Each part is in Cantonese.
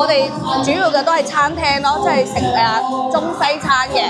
我哋主要嘅都係餐廳咯，即係食中西餐嘅。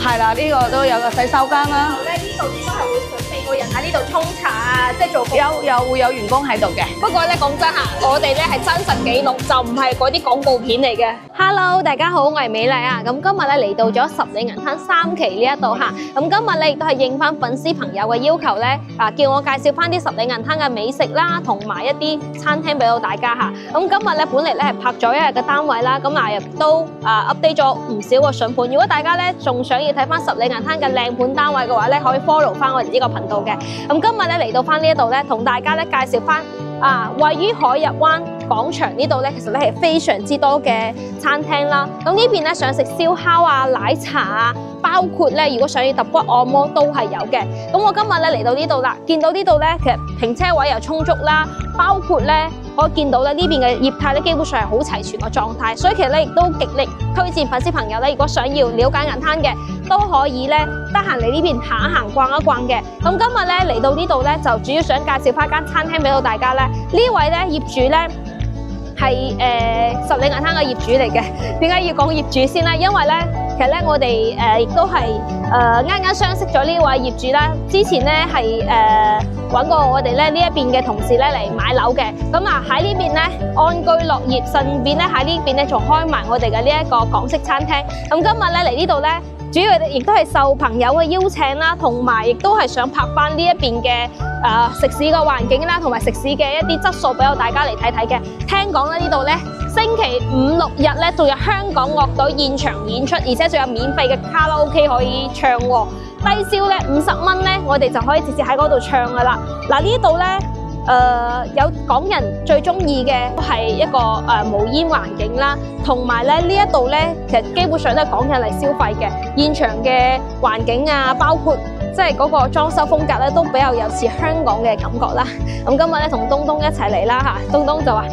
係啦，呢個都有個洗手間啦。呢度應該係會準備個人喺呢度沖茶啊，即係做會有員工喺度嘅。不過咧講真嚇，我哋咧係真實記錄，就唔係嗰啲廣告片嚟嘅。Hello， 大家好，我係美麗啊。咁今日咧嚟到咗十里銀灘3期呢一度嚇。咁今日咧亦都係應翻粉絲朋友嘅要求咧，叫我介紹翻啲十里銀灘嘅美食啦，同埋一啲餐廳俾到大家嚇。咁今日咧本嚟咧係拍咗一日嘅單位啦，咁亦都update 咗唔少個筍盤。如果大家咧仲想要睇翻十里銀灘嘅靚盤單位嘅話咧，可以 follow 翻我哋呢個頻道嘅。咁今日咧嚟到翻呢一度咧，同大家咧介紹翻位於海逸灣廣場呢度咧，其實咧係非常之多嘅餐廳啦。咁呢邊咧想食燒烤啊、奶茶啊，包括咧如果想要揼骨按摩都係有嘅。咁我今日咧嚟到呢度啦，見到呢度咧其實停車位又充足啦，包括咧我見到咧呢邊嘅業態咧基本上係好齊全嘅狀態，所以其實咧亦都極力推薦粉絲朋友咧，如果想要了解銀灘嘅，都可以咧得閒嚟呢邊行一行、逛一逛嘅。咁今日咧嚟到呢度咧，就主要想介紹翻間餐廳俾到大家咧。呢位咧業主咧係十里銀灘嘅業主嚟嘅。點解要講業主先咧？因為咧其實咧我哋亦都係啱相識咗呢位業主啦。之前咧係揾過我哋咧呢一邊嘅同事咧嚟買樓嘅。咁喺呢邊咧安居樂業，順便咧喺呢邊咧仲開埋我哋嘅呢一個港式餐廳。咁今日咧嚟呢度咧，主要亦都係受朋友嘅邀請啦，同埋亦都係想拍翻呢一邊嘅食肆嘅環境啦，同埋食肆嘅一啲質素俾我大家嚟睇睇嘅。聽講咧呢度咧星期5、6日咧仲有香港樂隊現場演出，而且仲有免費嘅卡拉 OK 可以唱喎。低消咧50蚊咧，我哋就可以直接喺嗰度唱噶啦。嗱呢度咧。有港人最中意嘅係一個無煙環境啦，同埋咧呢一度咧其實基本上都係港人嚟消費嘅。現場嘅環境啊，包括即係嗰個裝修風格咧，都比較有似香港嘅感覺啦。咁今日咧同東東一齊嚟啦嚇，東東就話：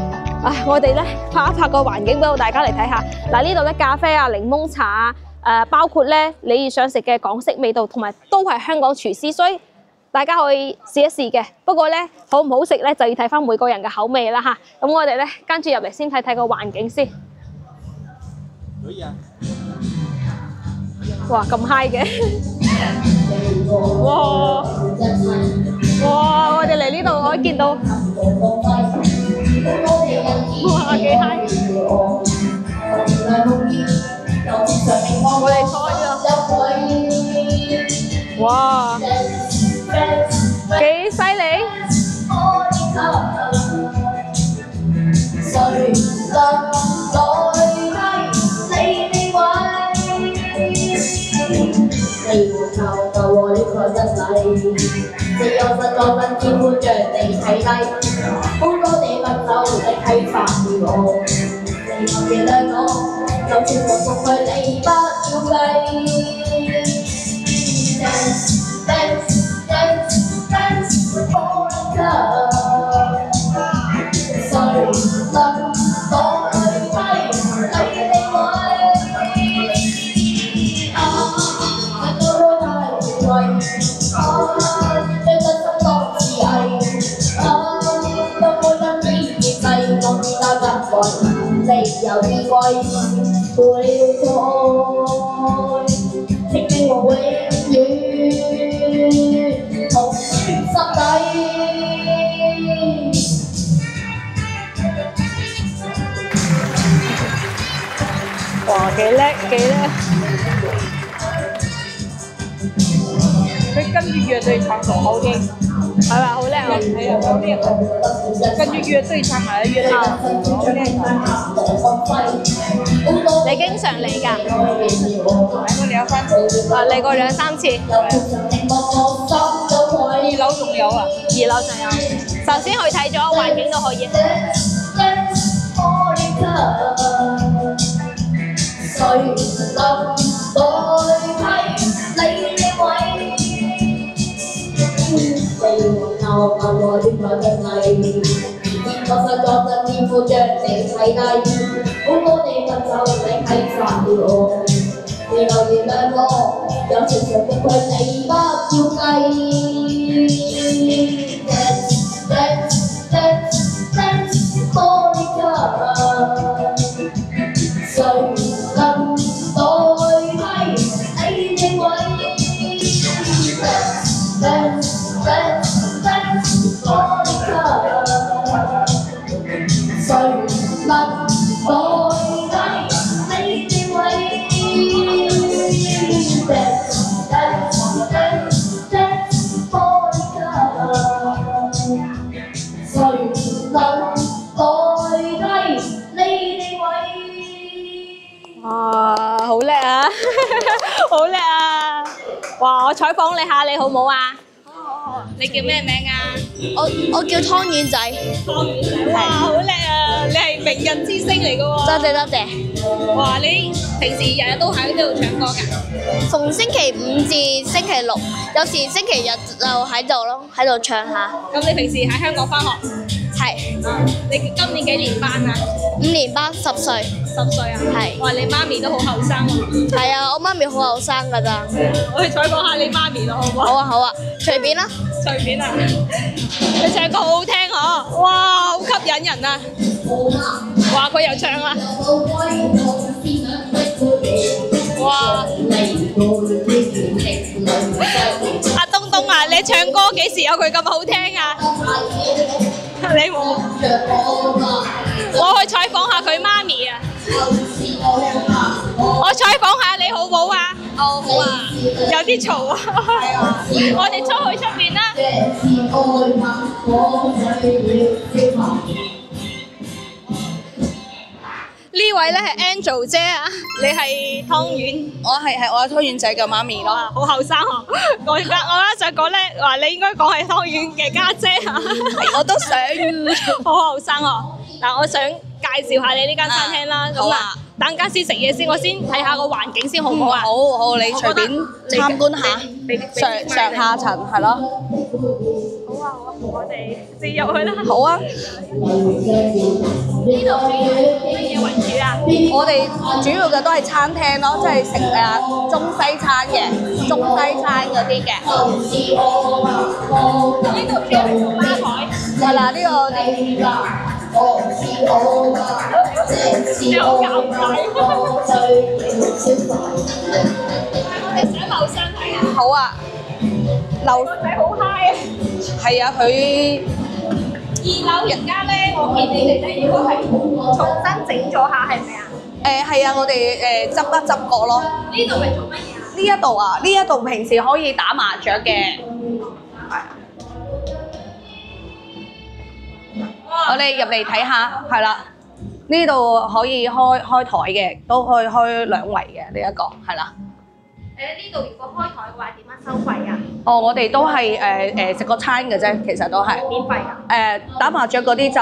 我哋咧拍一拍個環境俾到大家嚟睇下。嗱呢度咧咖啡啊、檸檬茶啊，包括咧你想食嘅港式味道，同埋都係香港廚師，所以大家可以試一試嘅，不過咧好唔好食咧就要睇翻每個人嘅口味啦嚇。咁我哋咧跟住入嚟先睇睇個環境先。可以啊！哇咁 high 嘅！哇！我哋嚟呢度可以見到，哇幾 high！我哋坐咗，哇！幾犀利！哇，幾叻幾叻！佢跟住樂隊唱仲好聽，係咪好叻啊？係啊，好叻啊！跟住樂隊唱埋樂隊好叻。你經常嚟㗎？嚟過2、3次。嚟過2、3次。2樓仲有啊？2樓仲有。首先去睇咗環境都可以。你留言兩個，有情長嘅佢你不要計。Monica， 誰能代替你定位？Monica， 誰能代替你定位？哇，好叻啊！好叻啊！哇，我採訪你下，你好唔好啊？好。你叫咩名啊？我叫湯圓仔。湯圓仔，哇，好叻啊！你係名人之星嚟噶喎。多謝。哇，你平時日日都喺呢度唱歌㗎？逢星期五至星期六，有時星期日就喺度咯，喺度唱下。咁你平時喺香港返學？係。你今年幾年班啊5年班，10歲。10歲啊？係。哇，你媽咪都好後生喎。係啊，我媽咪好後生㗎咋。我去採訪下你媽咪咯，好唔好？好啊，好啊，隨便啦。隨便啊！你唱歌好好聽嗬，哇，好吸引人啊！哇，佢又唱啦！哇！阿東東啊，你唱歌幾時有佢咁好聽啊？你冇？我去採訪下佢媽咪啊！我採訪下你好唔好啊？好啊！有啲嘈啊！我哋出去出邊啦！呢位咧係 Angel 姐啊，你係湯圓，我係湯圓仔嘅媽咪咯。好後生啊！我啱想講咧，話你應該講係湯圓嘅家姐啊。我都想，好後生啊！嗱，我想介紹下你呢間餐廳啦。咁啊，等間先食嘢先，我先睇下個環境先好唔好啊？好，你隨便參觀下，上下層係咯。好啊，我哋自入去啦。好啊。呢度主要乜嘢為主啊？我哋主要嘅都係餐廳咯，即係食中西餐嘅，中西餐嗰啲嘅。呢度主要係做吧台。係啦，呢個我哋。你好尷尬。我哋上樓上睇下。好啊。樓仔好 high 啊！係啊，佢2樓人家咧，我見你哋咧應該係重新整咗下，係咪啊？係啊，我哋執一執過咯。呢度係做乜嘢啊？呢一度啊，呢一度平時可以打麻雀嘅。我哋入嚟睇下，係啦。呢度可以開台嘅，都可以開2圍嘅呢一個，係啦。呢度如果開台嘅話，點樣收費啊？哦，我哋都係食個餐嘅啫，其實都係。免費㗎？打麻雀嗰啲就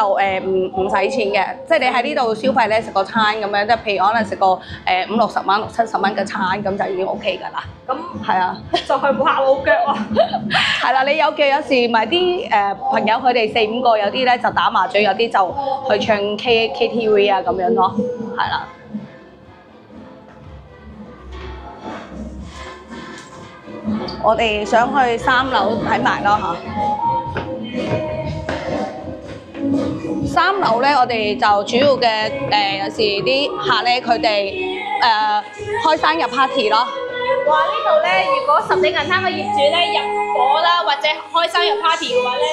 唔使錢嘅，即係你喺呢度消費咧食個餐咁樣，即係譬如可能食個50-60蚊、60-70蚊嘅餐咁就已經 OK 㗎啦。咁係啊，就係冇下冇腳啊！係啦，你有嘅有時咪啲朋友佢哋4-5個，有啲咧就打麻雀，有啲就去唱 KTV 啊咁樣咯，係啦。我哋想去3樓睇埋咯嚇。3樓咧，我哋就主要嘅有時啲客咧，佢哋開生日 party 咯。哇！呢度咧，如果十里銀灘嘅業主咧入伙啦，或者開生日 party 嘅話咧，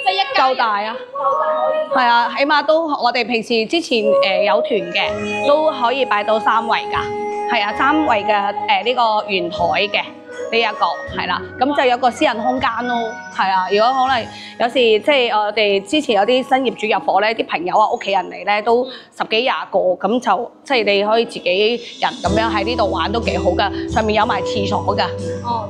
即係一家夠大啊！夠大可以。係啊，起碼都我哋平時之前有團嘅，都可以擺到3圍㗎。係啊，3圍嘅呢個圓台嘅。呢一個係啦，咁就有個私人空間咯，係啊。如果可能有時即係我哋之前有啲新業主入伙咧，啲朋友啊、屋企人嚟咧都10幾20個，咁就即係你可以自己人咁樣喺呢度玩都幾好噶。上面有埋廁所㗎，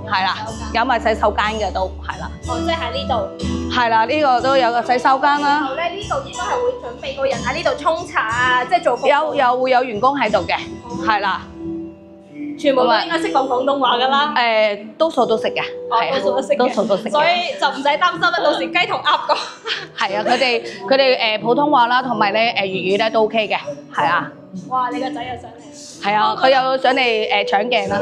係啦，有埋洗手間嘅都係啦。哦，即係喺呢度。係啦，呢個都有個洗手間啦。然後咧，呢度應該係會準備個人喺呢度沖茶啊，即係做服務。會有員工喺度嘅，係啦。全部都應該識講廣東話㗎啦。多數都識嘅，係啊，多數都識嘅。所以就唔使擔心啦，到時雞同鴨講。係啊，佢哋普通話啦，同埋咧粵語咧都 OK 嘅，係啊。哇！你個仔又上嚟。係啊，佢又想你搶鏡啦。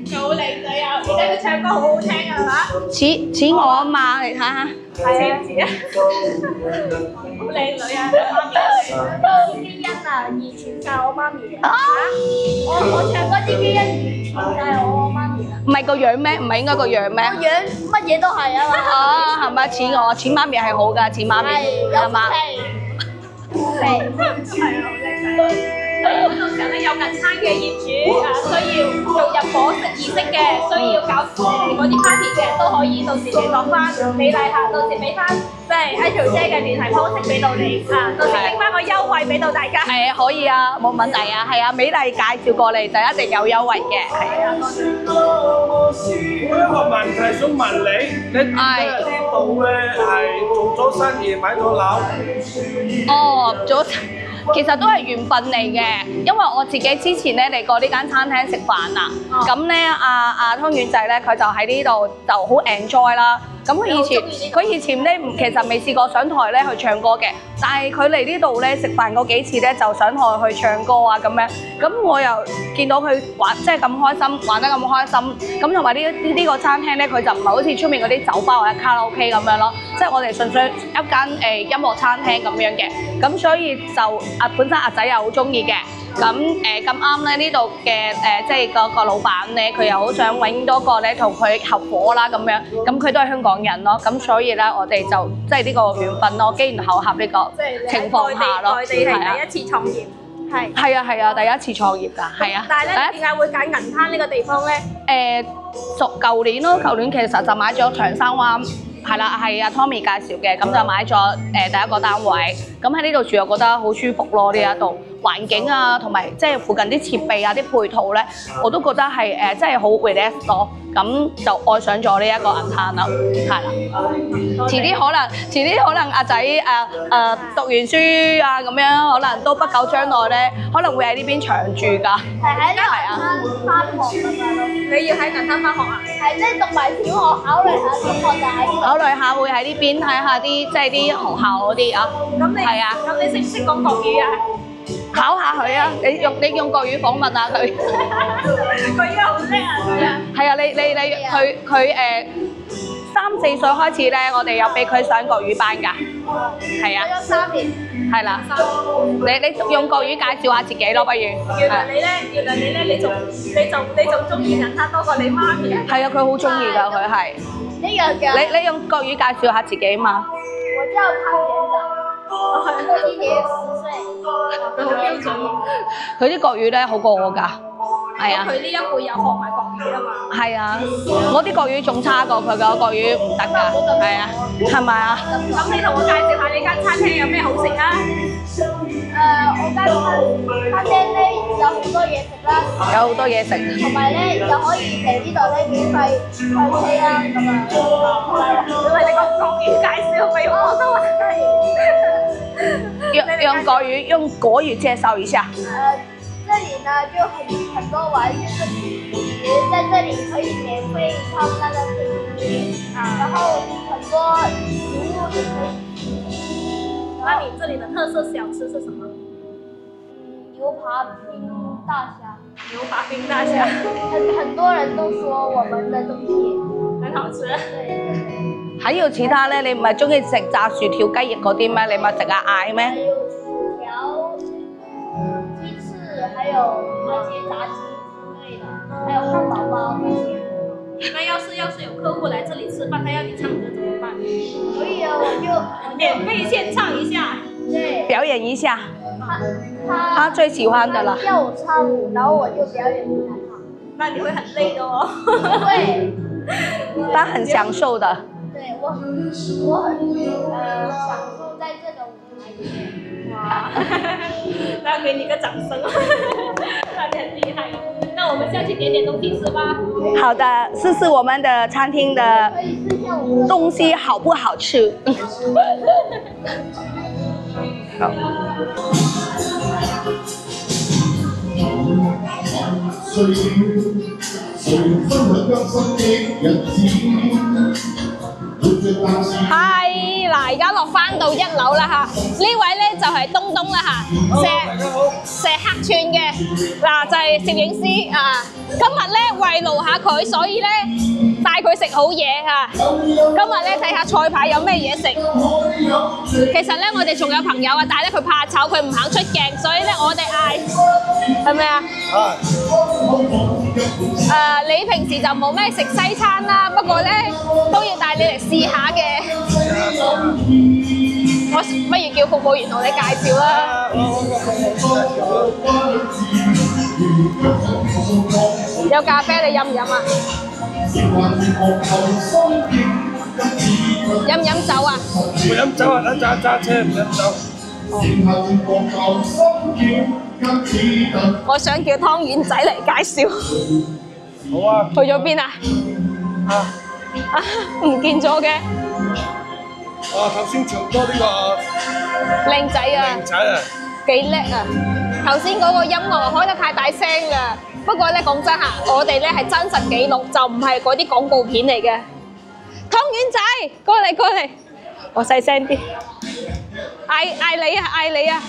好靚仔啊！而且佢唱歌好好聽啊，係嘛？似我啊嘛，你睇下。似唔似啊？好靚女啊！媽咪，基因啊，遺傳晒我媽咪啊！我唱歌啲基因遺傳晒我媽咪啊！唔係個樣咩？唔係應該個樣咩？個樣乜嘢都係啊嘛！啊，係咪似我？似媽咪係好㗎，似媽咪係嘛？到時候咧有銀餐嘅業主啊，需要做入伙儀式嘅，需要搞嗰啲 party 嘅，都可以到時聯絡翻美麗客，到時俾翻即係 Angel 姐嘅聯繫方式俾到你啊，到時拎翻個優惠俾到大家。係可以啊，冇問題啊，係啊，美麗介紹過嚟就一定有優惠嘅，係啊。我有一個問題想問你，你點解呢度咧係做咗生意買咗樓？哦，其實都係緣分嚟嘅，因為我自己之前咧嚟過呢間餐廳食飯啦，咁咧阿湯圓仔咧佢就喺呢度就好 enjoy 啦。咁佢以前咧其實未試過上台咧去唱歌嘅，但係佢嚟呢度咧食飯嗰幾次咧就上台去唱歌啊咁樣。咁我又見到佢玩即係咁開心，玩得咁開心。咁同埋呢個餐廳咧，佢就唔係好似出面嗰啲酒吧或者卡拉 OK 咁樣咯，即係我哋純粹一間音樂餐廳咁樣嘅。咁所以就本身阿仔又好中意嘅。咁咁啱咧呢度嘅即係個老闆咧，佢又好想揾多個咧同佢合夥啦咁樣，咁佢都係香港人咯，咁所以咧我哋就即係呢個緣分咯，機緣巧合呢個情況下咯，內地係第一次創業，係啊，第一次創業㗎，係啊。但係咧，點解會揀銀灘呢個地方咧？舊年咯，舊年其實就買咗長沙灣。係啦，係阿 Tommy 介紹嘅，咁就買咗第一個單位。咁喺呢度住，我覺得好舒服咯。呢一度環境啊，同埋即係附近啲設備啊、啲配套咧，我都覺得係真係好 relax 咯。咁就愛上咗呢一個銀灘啦，係啦。遲啲可能阿仔讀完書啊咁樣，可能都不久將來咧，可能會喺呢邊長住㗎。係喺銀灘翻學咁樣咯。你要喺銀灘翻學啊？係即係讀埋小學，考慮下中學就喺呢度。考慮下會喺呢邊睇下啲即係啲學校嗰啲啊。係啊。咁你識唔識講國語啊？考下佢啊！你用國語訪問下佢。佢而家好叻啊！係啊，佢3、4歲開始咧，我哋有俾佢上國語班㗎。係啊。咗3年。係啦。你用國語介紹下自己咯，不如。原來你咧，你仲中意銀灘多過你媽咪啊？係啊，佢好中意㗎，佢係。一樣㗎。你用國語介紹下自己嘛？我叫湯圓仔。我今年10歲。佢好標準喎。佢啲國語咧好過我㗎。係啊。佢呢一輩有學埋國語啊嘛。係啊，我啲國語仲差過佢㗎，國語唔得㗎。係啊，係咪啊？咁你同我介紹下你間餐廳有咩好食啊？我間餐廳咧有好多嘢食啦。有好多嘢食。同埋咧又可以嚟呢度咧免費開車啦咁啊。因為你個國語介紹俾我都話係。用國語介紹一下。這裡呢就很多玩，就是你在這裡可以免費唱那個 KTV，然後很多食物也可以吃。那你這裡的特色小吃是什麼？牛扒冰大蝦。牛扒冰大蝦。很多人都說我們的東西很好吃。對。還有其他咧，你唔係中意食炸薯條雞翼嗰啲咩？你咪食下嗌咩？還有薯條、雞翅，還有那些炸雞之類的，還有漢堡包那些。那要是有客戶來這裡吃飯，他要你唱歌怎麼辦？所以啊，我就免費獻唱一下。對。表演一下。他最喜歡的了。叫我唱舞，然後我就表演給他看。那你會很累的哦。對。他很享受的。對，我很享受在這個舞台裡面。哇，那要給你個掌聲，那你很厲害。那我們下去點點東西吃吧。好的，試試我們的餐廳的東西好不好吃？好。嗨，來而家落翻到1樓啦嚇，呢位咧就係東東啦嚇，石客串嘅嗱就係攝影師啊，今日咧慰勞下佢，所以咧帶佢食好嘢嚇。今日咧睇下菜牌有咩嘢食。其實咧我哋仲有朋友啊，但係咧佢怕醜，佢唔肯出鏡，所以咧我哋嗌係咪啊？你平時就冇咩食西餐啦，不過咧都要帶你嚟試下嘅。我不如叫服務員同你介紹啦。有咖啡你飲唔飲啊？飲唔飲酒啊？唔飲酒啊，等揸車唔飲酒。我想叫湯圓仔嚟介紹。好啊。去咗邊啊？唔見咗嘅。頭先唱歌呢個靚仔啊！靚仔啊！幾叻啊！頭先嗰個音樂開得太大聲啦。不過咧講真嚇，我哋咧係真實記錄，就唔係嗰啲廣告片嚟嘅。湯圓仔，過嚟過嚟，我細聲啲，嗌你啊嗌你啊！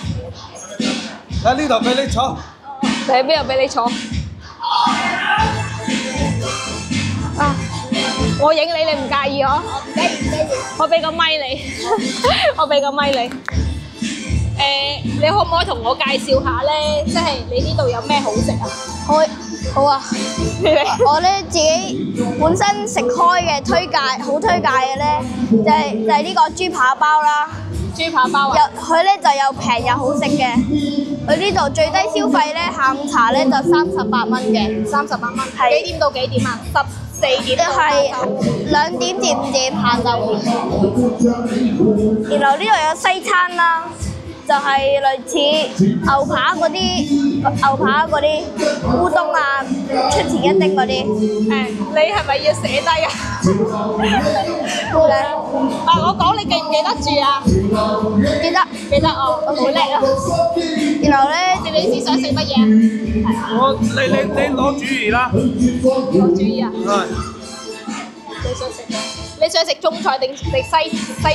喺呢度俾你坐。你喺邊度俾你坐？啊！我影你，你唔介意嗬？我俾個咪你，我俾個咪你。你可唔可以同我介紹下咧？即係你呢度有咩好食啊？好啊！我咧自己本身食開嘅好推介嘅咧，就係呢個豬扒包啦。豬扒包啊！佢咧就又平又好食嘅。佢呢度最低消費咧，下午茶咧就38蚊嘅。38蚊。係幾點到幾點啊？14點到係2點至5點下晝。然後呢度有西餐啦。就係類似牛扒嗰啲烏冬啊，出前一丁嗰啲。你係咪要寫低啊？我講你記唔記得住啊？記得哦，好叻啊！然後咧，你想食乜嘢啊？你攞主意啦。攞主意啊？係。你想食中菜定西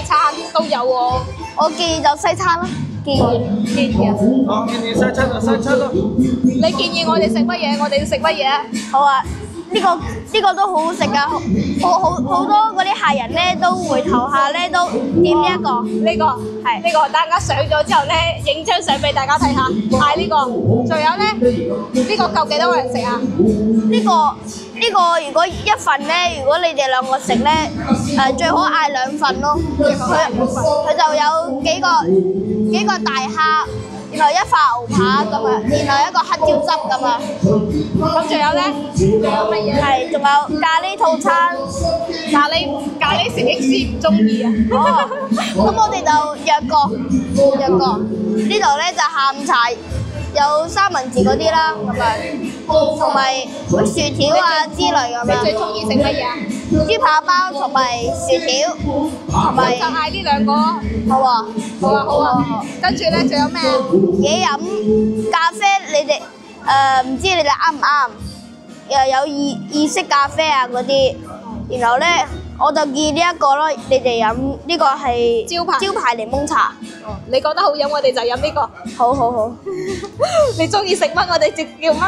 餐都有喎。我建議就西餐咯。建議啊！建議西餐就西餐咯。你建議我哋食乜嘢？我哋要食乜嘢啊？好啊！呢個都好好食噶，好多嗰啲客人咧都回頭下咧都點呢一個。呢個係呢個，大家上咗之後咧，影張相俾大家睇下。嗌呢個，仲有咧，呢個夠幾多個人食啊？呢個如果一份咧，如果你哋兩個食咧，最好嗌2份咯。佢就有幾個大蝦。然後一塊牛扒咁啊，然後一個黑椒汁咁啊。咁仲有咧？仲有乜嘢？係，仲有咖喱套餐。咖喱攝影師唔中意啊。哦。咁我哋就約過。呢度咧就下午茶有三文治嗰啲啦，咁啊，同埋薯條啊之類咁啊。你最中意食乜嘢啊？豬扒包同埋薯條，同埋就嗌呢2個。好啊。跟住咧，仲有咩啊？自己飲咖啡，你哋唔知你哋啱唔啱？又有意式咖啡啊嗰啲，然後咧我就建議呢一個咯，你哋飲呢個係招牌檸檬茶。哦，你覺得好飲，我哋就飲呢個。好。你中意食乜，我哋直叫乜。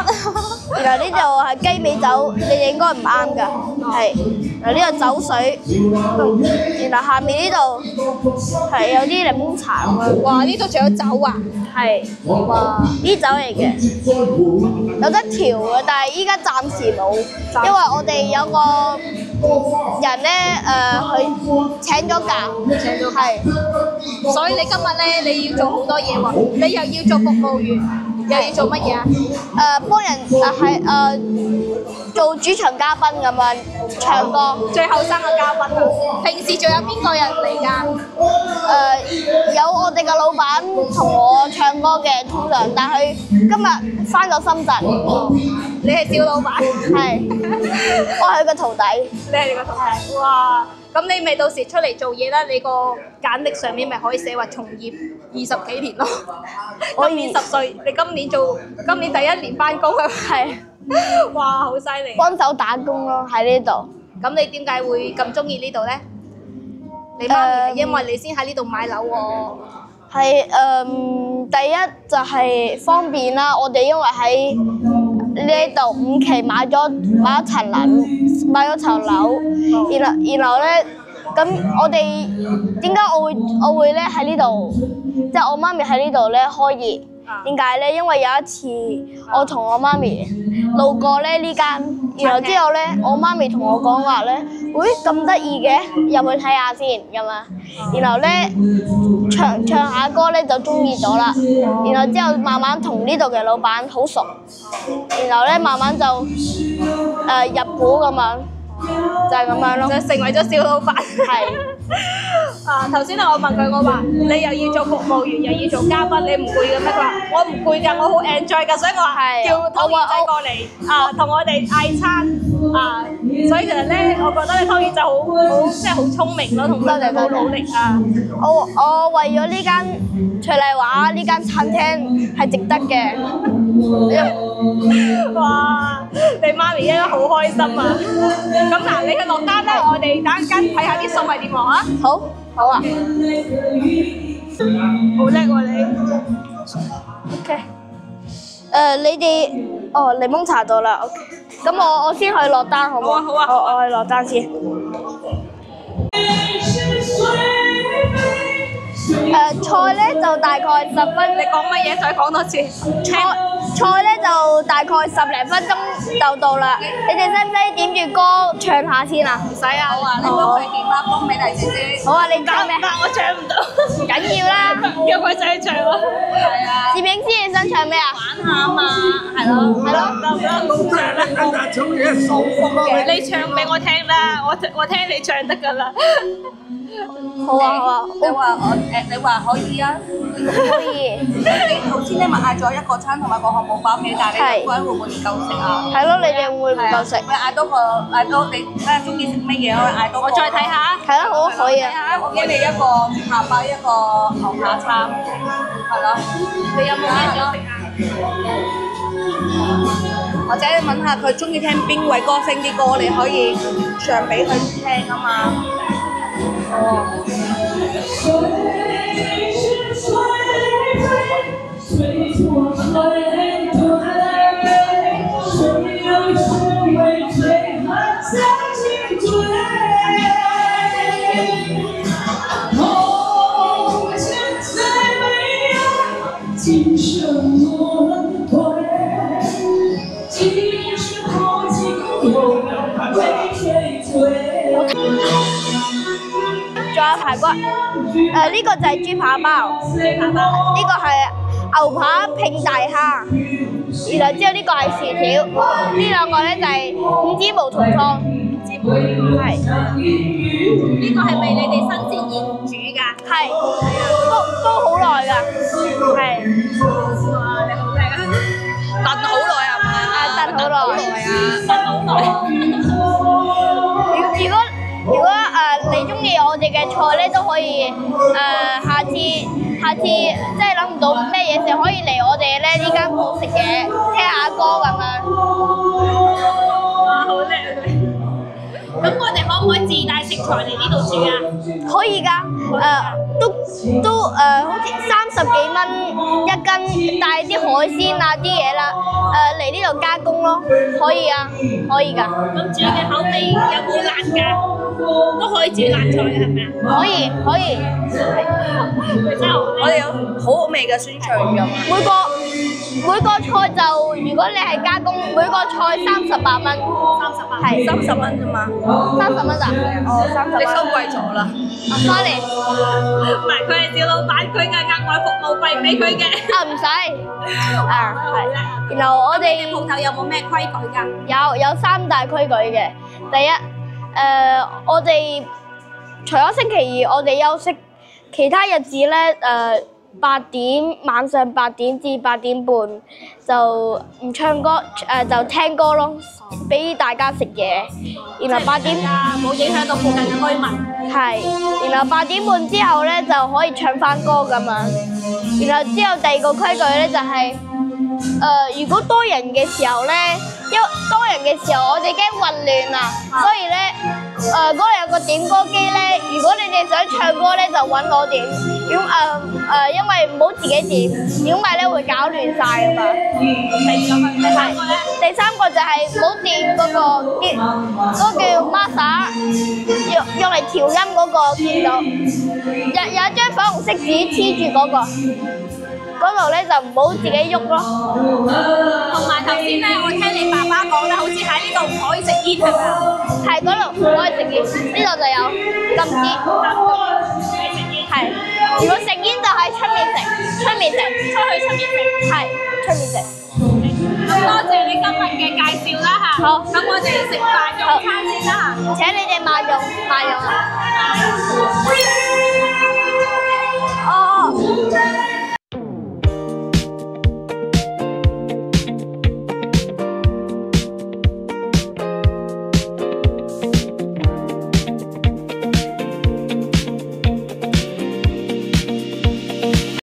然後呢度係雞尾酒，你哋應該唔啱㗎。係。然後呢個酒水，然後下面呢度係有啲檸檬茶咁樣。哇！呢度仲有酒啊？係。哇！呢酒嚟嘅，有得調嘅，但係依家暫時冇，因為我哋有個人咧，佢請咗假，係。所以你今日咧，你要做好多嘢喎，你又要做服務員，又要做乜嘢啊？幫人做主場嘉賓咁樣唱歌，最後生嘅嘉賓。平時仲有邊個人嚟㗎？有我哋嘅老闆同我唱歌嘅，通常，但係今日返咗深圳。你係趙老闆？係，我係佢個徒弟。你係個徒弟？哇！咁你咪到時出嚟做嘢啦，你個簡歷上面咪可以寫話從業20幾年咯。今年10歲，你今年第1年返工啊？係。哇，好犀利！幫手打工咯，喺呢度。咁你點解會咁中意呢度咧？你媽咪係因為你先喺呢度買樓喎。係第一就係方便啦，我哋因為喺呢度5期買咗層樓，然後咧，咁我哋點解我會咧喺呢度，即係我媽咪喺呢度咧開業？點解咧？因為有一次我同我媽咪路過咧呢間，然後之後咧我媽咪同我講話咧，喂咁得意嘅，入去睇下先咁啊。然後咧唱下歌咧就中意咗啦，然後之後慢慢同呢度嘅老闆好熟，然後咧慢慢就入股咁樣，就係咁樣咯。就成為咗小老闆。係。頭先我問佢，我話你又要做服務員，又要做嘉賓，你唔攰嘅咩？佢話我唔攰㗎，我好 enjoy 㗎，所以我話叫湯圓仔過嚟同我哋嗌餐所以其實咧，我覺得咧湯圓仔好即係好聰明咯，同佢好努力啊！我為咗呢間翠麗華呢間餐廳係值得嘅。哇！你媽咪應該好開心啊！咁嗱，你去落單咧，我哋等陣間睇下啲餸係點喎啊！好啊。好叻喎你。OK。你哋檸檬茶到啦。OK。咁我先去落單好唔好？好啊。我去落單先。菜咧就大概10分。你講乜嘢？再講多次。菜咧就大概10零分鐘就到啦。你哋使唔使點住歌唱下先啊？唔使啊。好啊，你幫佢點啦，幫美麗姐姐。好啊，你唱咩？但我唱唔到。唔緊要啦。叫佢仔唱咯。係啊。攝影師你想唱咩啊？玩下啊嘛，係咯。得唔得？跟住唱一首歌。你唱俾我聽啦，我聽你唱得㗎啦。好啊。你話可以啊？可以。你頭先咧咪嗌咗一個餐同埋個漢堡包嘅，但係你兩個人會唔會唔夠食啊？係咯，你哋會唔會唔夠食？會嗌多你睇下中意食乜嘢，可以嗌多個。我再睇下。係咯，好啊，可以啊。我俾你一個下巴一個牛扒餐，係咯。你有冇咩想食啊？或者你問下佢中意聽邊位歌星啲歌，你可以唱俾佢聽啊嘛。仲有排骨，呢個就係豬扒包，呢個係牛扒拼大蝦，然後之後呢個係薯條，呢兩個咧就係五指毛蟲湯，係。呢個係咪你哋新鮮現煮㗎？係，都好耐㗎，係。哇！你好叻啊！燉好耐係嘛？燉好耐啊！燉好耐。如果你中意我哋嘅菜咧，都可以下次即係諗唔到咩嘢食，可以嚟我哋咧呢間鋪食嘢，聽下歌咁樣。哇！好叻啊佢。咁我哋可唔可以自帶食材嚟呢度煮啊？可以㗎，都好似30幾蚊1斤，帶啲海鮮啊啲嘢啦，嚟呢度加工咯，可以啊，可以㗎。咁煮嘅口味有冇辣㗎？都可以煮辣菜嘅係咪啊？可以。真係好我哋有好好味嘅酸菜魚啊！每個菜就如果你係加工，每個菜38蚊。38。係30蚊啫嘛。 30蚊咋？哦，30蚊。你收貴咗啦。Sorry。唔係佢係小老闆，佢嘅額外服務費俾佢嘅。唔使。係。然後我哋鋪頭有冇咩規矩㗎？有3大規矩嘅。第一，我哋除咗星期二我哋休息，其他日子咧晚上8點至8點半就唔唱歌，就聽歌咯，俾大家食嘢。然後8點冇影響到附近嘅居民。係，然後8點半之後咧就可以唱翻歌咁樣。然後之後第二個規矩咧就係、如果多人嘅時候咧，因為多人嘅時候我哋驚混亂啊，所以咧嗰度有個點歌機咧，如果你哋想唱歌咧，就揾我點。因為唔好自己點，如果唔係咧會搞亂晒㗎嘛。第三個就係唔好掂嗰個叫 master， 用嚟調音嗰個見到，有一張粉紅色紙黐住嗰度咧就唔好自己喐咯。同埋頭先咧，我聽你爸爸講咧，好似喺呢度唔可以食煙係咪啊？係嗰度唔可以食煙，呢度就有禁止。係，如果食煙就喺出面食，出面食，係出面食。咁多謝你今日嘅介紹啦嚇。好，咁我哋食飯用餐先啦嚇。請你哋慢用啊！